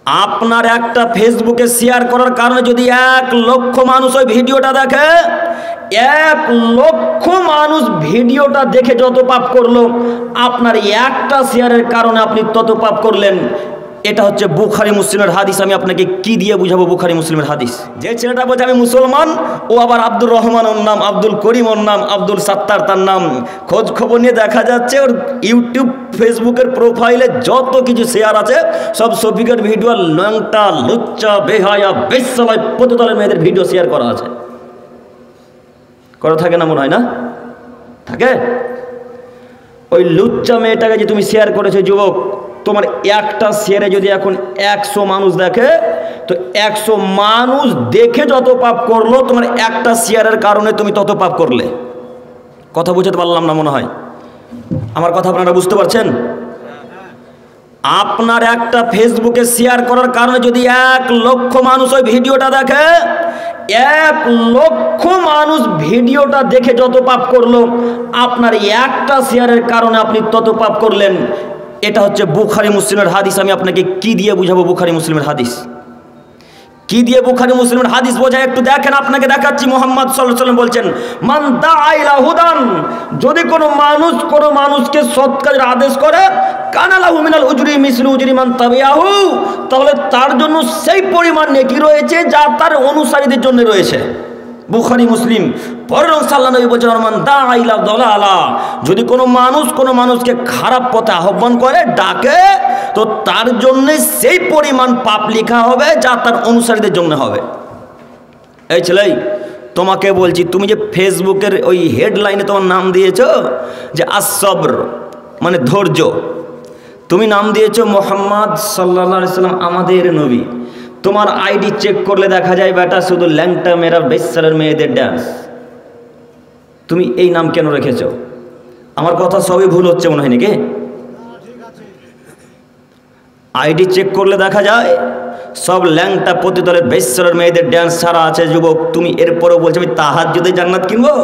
আপনার একটা ফেসবুকে শেয়ার করার কারণে যদি 1 লক্ষ মানুষ ওই ভিডিওটা দেখে, 1 লক্ষ মানুষ ভিডিওটা দেখে যত পাপ করলো, আপনার একটা শেয়ারের কারণে আপনি তত পাপ করলেন। এটা হচ্ছে বুখারী মুসলিমের হাদিস। আমি আপনাকে কি দিয়ে বুঝাবো বুখারী মুসলিমের হাদিস? যে ছেলেটা বলছে আমি মুসলমান, ও আবার আব্দুর রহমান ওর নাম, আব্দুল করিম ওর নাম, আব্দুল সাত্তার তার নাম। খোঁজ খবর নিয়ে দেখা যাচ্ছে ওর ইউটিউব ফেসবুকের প্রোফাইলে যত কিছু শেয়ার আছে সব শফিকের ভিডিও, ল্যাংটা লুচ্চা বেহায়া বেশ্যালয় পতিতালয় মেয়েদের ভিডিও শেয়ার করা আছে। করা থাকে না মনে হয়? না থাকে? ওই লুচ্চা মেয়েটাকে যে তুমি শেয়ার করেছো যুবক, তোমার একটা শেয়ারে যদি এখন 100 মানুষ দেখে, তো 100 মানুষ দেখে যত পাপ করলো, তোমার একটা শেয়ারের কারণে তুমি তত পাপ করলে। কথা বুঝতে পারলাম না মনে হয়? আমার কথা আপনারা বুঝতে পারছেন? আপনার একটা ফেসবুকে শেয়ার করার কারণে যদি 1 লক্ষ মানুষ ওই ভিডিওটা দেখে, 1 লক্ষ মানুষ ভিডিওটা দেখে যত পাপ করলো, আপনার একটা শেয়ারের কারণে আপনি তত পাপ করলেন। এটা হচ্ছে বুখারী মুসলিমের হাদিস। আমি আপনাকে কি দিয়ে বুঝাবো বুখারী মুসলিমের হাদিস? কি দিয়ে বুখারী মুসলিমের হাদিস বোঝায় একটু দেখেন, আপনাকে দেখাচ্ছি। মুহাম্মদ সাল্লাল্লাহু আলাইহি ওয়াসাল্লাম বলছেন, মান দাআ ইলা হুদান, যদি কোনো মানুষকে সৎ কাজের আদেশ করে, কানা লাহু মিনাল উজরি মিসলু উজরি মান তাবিআহু, তাহলে তার জন্য সেই পরিমাণ নেকি রয়েছে যা তার অনুসারীদের জন্য রয়েছে। বুখারী মুসলিম। পরের সাল্লাল্লাহু আলাইহি বলেন, মান দাআ ইলা দালালা, যদি কোনো মানুষকে খারাপ পথে আহ্বান করে, ডাকে, তো তার জন্য সেই পরিমাণ পাপ লেখা হবে যা তার অনুসারীদের জন্য হবে। এই ছেলে, তোমাকে বলছি, তুমি যে ফেসবুকের ওই হেডলাইনে তোমার নাম দিয়েছো যে আস-সবর মানে ধৈর্য, তুমি নাম দিয়েছো মুহাম্মদ সাল্লাল্লাহু আলাইহি সাল্লাম আমাদের নবী। তোমার আইডি চেক করলে দেখা যায় বেটা শুধু ল্যাংটা মেয়েরা বেশ্যালের মেয়েদের ডান্স। তুমি এই নাম কেন রেখেছো? আমার কথা সবই ভুল হচ্ছে মনে হয় নাকি? আইডি চেক করলে দেখা যায় সব ল্যাংটা পতিতালয় বেশ্যালের মেয়েদের ডান্স ছাড়া আছে। যুবক, তুমি এরপরও বলছো আমি তাহাজ্জুদে জান্নাত কিনবো।